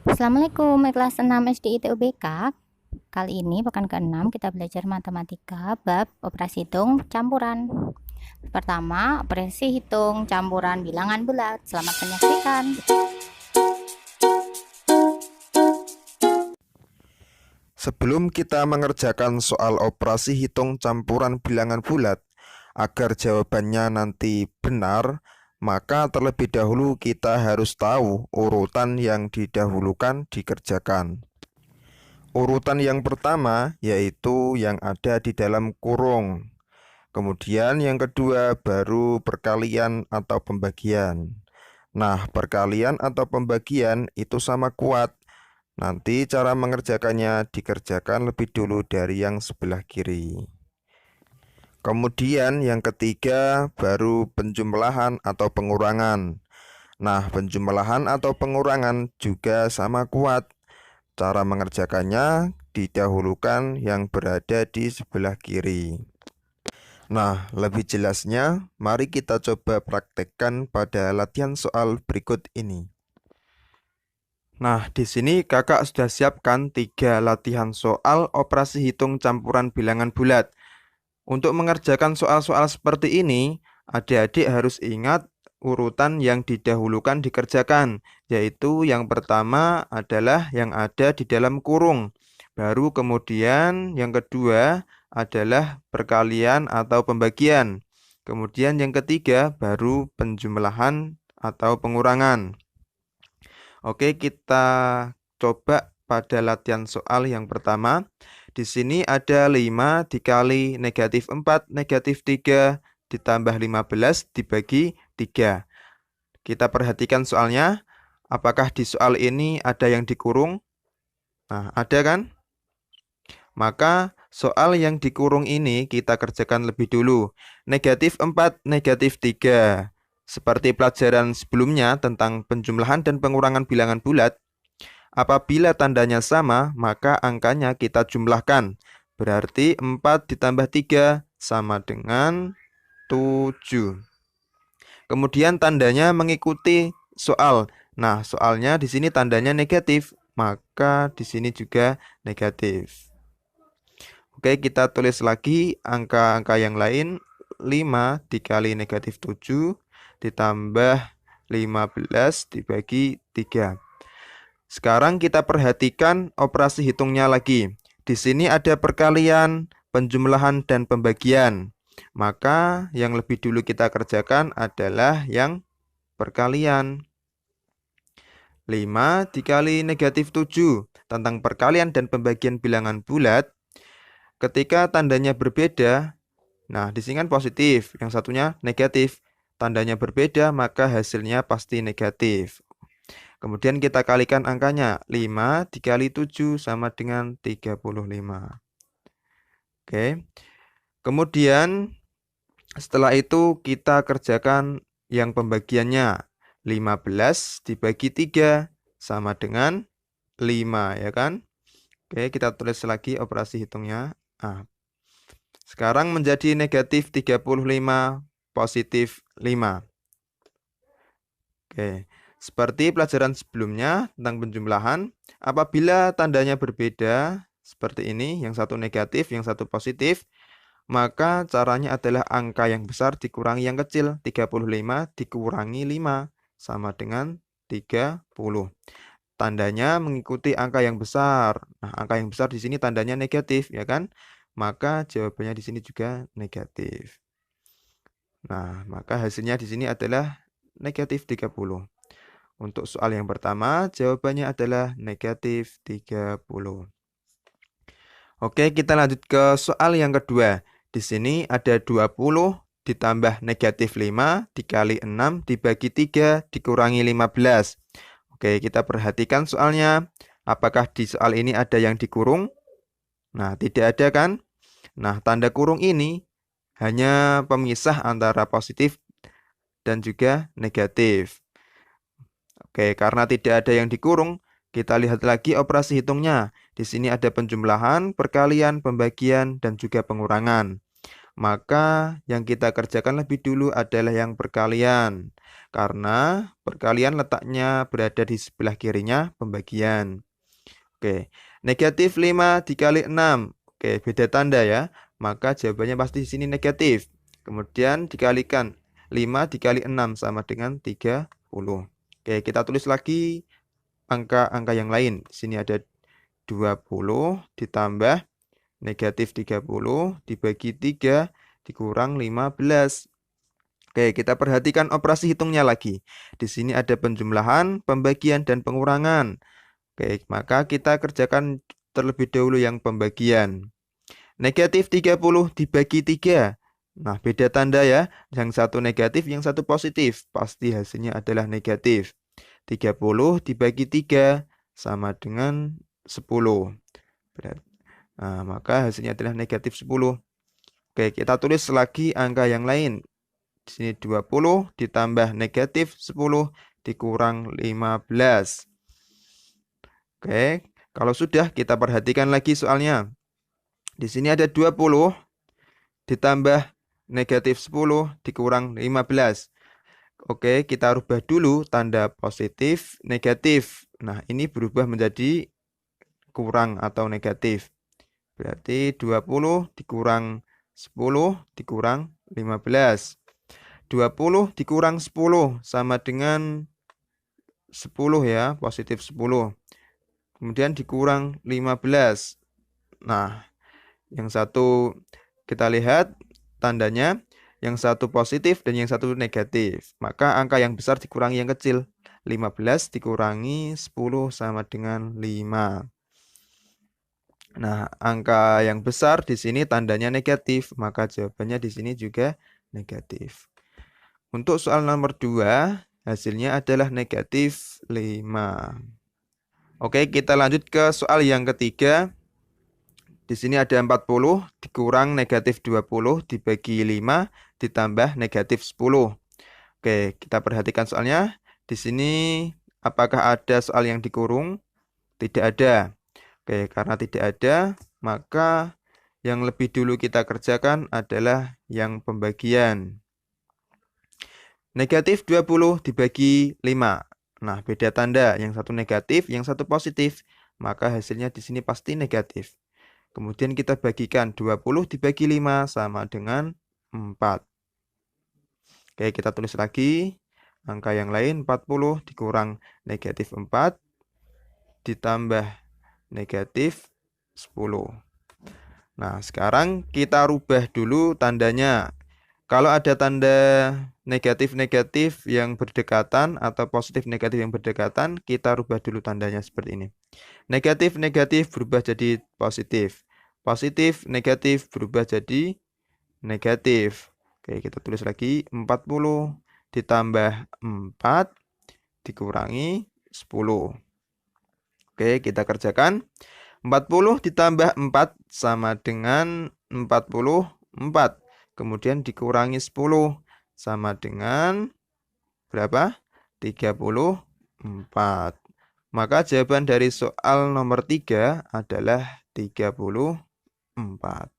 Assalamualaikum, kelas 6 SD ITUBK. Kali ini pekan ke-6 kita belajar matematika bab operasi hitung campuran. Pertama, operasi hitung campuran bilangan bulat. Selamat menyaksikan. Sebelum kita mengerjakan soal operasi hitung campuran bilangan bulat, agar jawabannya nanti benar, maka terlebih dahulu kita harus tahu urutan yang didahulukan dikerjakan. Urutan yang pertama yaitu yang ada di dalam kurung. Kemudian yang kedua baru perkalian atau pembagian. Nah, perkalian atau pembagian itu sama kuat. Nanti cara mengerjakannya dikerjakan lebih dulu dari yang sebelah kiri. Kemudian yang ketiga baru penjumlahan atau pengurangan. Nah, penjumlahan atau pengurangan juga sama kuat. Cara mengerjakannya didahulukan yang berada di sebelah kiri. Nah, lebih jelasnya, mari kita coba praktekkan pada latihan soal berikut ini. Nah, di sini kakak sudah siapkan 3 latihan soal operasi hitung campuran bilangan bulat. Untuk mengerjakan soal-soal seperti ini, adik-adik harus ingat urutan yang didahulukan dikerjakan, yaitu yang pertama adalah yang ada di dalam kurung. Baru kemudian yang kedua adalah perkalian atau pembagian. Kemudian yang ketiga baru penjumlahan atau pengurangan. Oke, kita coba pada latihan soal yang pertama. Di sini ada 5 dikali negatif 4, negatif 3, ditambah 15 dibagi 3. Kita perhatikan soalnya. Apakah di soal ini ada yang dikurung? Nah, ada kan? Maka soal yang dikurung ini kita kerjakan lebih dulu. Negatif 4, negatif 3. Seperti pelajaran sebelumnya tentang penjumlahan dan pengurangan bilangan bulat, apabila tandanya sama, maka angkanya kita jumlahkan. Berarti 4 ditambah 3 sama dengan 7. Kemudian tandanya mengikuti soal. Nah, soalnya di sini tandanya negatif, maka di sini juga negatif. Oke, kita tulis lagi angka-angka yang lain. 5 dikali negatif 7 ditambah 15 dibagi 3. Sekarang kita perhatikan operasi hitungnya lagi. Di sini ada perkalian, penjumlahan, dan pembagian. Maka yang lebih dulu kita kerjakan adalah yang perkalian. 5 dikali negatif 7. Tentang perkalian dan pembagian bilangan bulat, ketika tandanya berbeda, nah di sini kan positif, yang satunya negatif. Tandanya berbeda, maka hasilnya pasti negatif. Kemudian kita kalikan angkanya. 5 dikali 7 sama dengan 35. Oke. Kemudian setelah itu kita kerjakan yang pembagiannya. 15 dibagi 3 sama dengan 5, ya kan? Oke, kita tulis lagi operasi hitungnya. Sekarang menjadi negatif 35, positif 5. Oke. Seperti pelajaran sebelumnya tentang penjumlahan, apabila tandanya berbeda seperti ini, yang satu negatif, yang satu positif, maka caranya adalah angka yang besar dikurangi yang kecil. 35 dikurangi 5 sama dengan 30. Tandanya mengikuti angka yang besar. Nah, angka yang besar di sini tandanya negatif, ya kan? Maka jawabannya di sini juga negatif. Nah, maka hasilnya di sini adalah negatif 30. Untuk soal yang pertama, jawabannya adalah negatif 30. Oke, kita lanjut ke soal yang kedua. Di sini ada 20 ditambah negatif 5 dikali 6 dibagi 3 dikurangi 15. Oke, kita perhatikan soalnya. Apakah di soal ini ada yang dikurung? Nah, tidak ada kan? Nah, tanda kurung ini hanya pemisah antara positif dan juga negatif. Oke, karena tidak ada yang dikurung, kita lihat lagi operasi hitungnya. Di sini ada penjumlahan, perkalian, pembagian, dan juga pengurangan. maka yang kita kerjakan lebih dulu adalah yang perkalian. Karena perkalian letaknya berada di sebelah kirinya pembagian. Oke, negatif 5 dikali 6. Oke, beda tanda ya. Maka jawabannya pasti di sini negatif. Kemudian dikalikan 5 dikali 6 sama dengan 30. Oke, kita tulis lagi angka-angka yang lain. Di sini ada 20 ditambah negatif 30 dibagi 3 dikurang 15. Oke, kita perhatikan operasi hitungnya lagi. Di sini ada penjumlahan, pembagian, dan pengurangan. Oke, maka kita kerjakan terlebih dahulu yang pembagian. Negatif 30 dibagi 3. Nah, beda tanda ya. Yang satu negatif, yang satu positif. Pasti hasilnya adalah negatif. 30 dibagi 3 sama dengan 10. Nah, maka hasilnya adalah negatif 10. Oke, kita tulis lagi angka yang lain. Di sini 20 ditambah negatif 10 dikurang 15. Oke, kalau sudah kita perhatikan lagi soalnya. Di sini ada 20 ditambah negatif 10 dikurang 15. Oke, kita rubah dulu tanda positif, negatif. Nah, ini berubah menjadi kurang atau negatif. Berarti 20 dikurang 10 dikurang 15. 20 dikurang 10 sama dengan 10 ya, positif 10. Kemudian dikurang 15. Nah, yang satu kita lihat tandanya, yang satu positif dan yang satu negatif. Maka angka yang besar dikurangi yang kecil. 15 dikurangi 10 sama dengan 5. Nah, angka yang besar di sini tandanya negatif, maka jawabannya di sini juga negatif. Untuk soal nomor 2, hasilnya adalah negatif 5. Oke, kita lanjut ke soal yang ketiga. Di sini ada 40 dikurang negatif 20 dibagi 5 ditambah negatif 10. Oke, kita perhatikan soalnya. Di sini apakah ada soal yang dikurung? Tidak ada. Oke, karena tidak ada, maka yang lebih dulu kita kerjakan adalah yang pembagian. Negatif 20 dibagi 5. Nah, beda tanda, yang satu negatif, yang satu positif, maka hasilnya di sini pasti negatif. Kemudian kita bagikan 20 dibagi 5 sama dengan 4. Oke, kita tulis lagi angka yang lain, 40 dikurang negatif 4 ditambah negatif 10. Nah, sekarang kita rubah dulu tandanya. Kalau ada tanda negatif-negatif yang berdekatan atau positif-negatif yang berdekatan, kita rubah dulu tandanya seperti ini. Negatif-negatif berubah jadi positif. Positif-negatif berubah jadi negatif. Oke, kita tulis lagi 40 ditambah 4 dikurangi 10. Oke, kita kerjakan. 40 ditambah 4 sama dengan 44. Kemudian dikurangi 10 sama dengan berapa? 34. Maka jawaban dari soal nomor 3 adalah 34.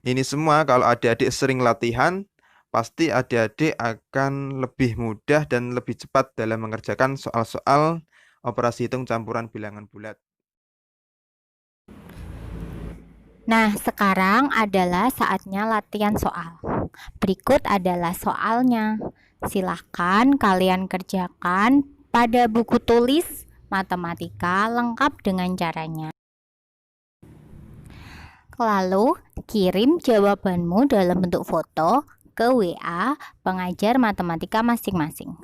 Ini semua kalau adik-adik sering latihan, pasti adik-adik akan lebih mudah dan lebih cepat dalam mengerjakan soal-soal operasi hitung campuran bilangan bulat. Nah, sekarang adalah saatnya latihan soal. Berikut adalah soalnya. Silahkan kalian kerjakan pada buku tulis matematika lengkap dengan caranya. Lalu, kirim jawabanmu dalam bentuk foto ke WA pengajar matematika masing-masing.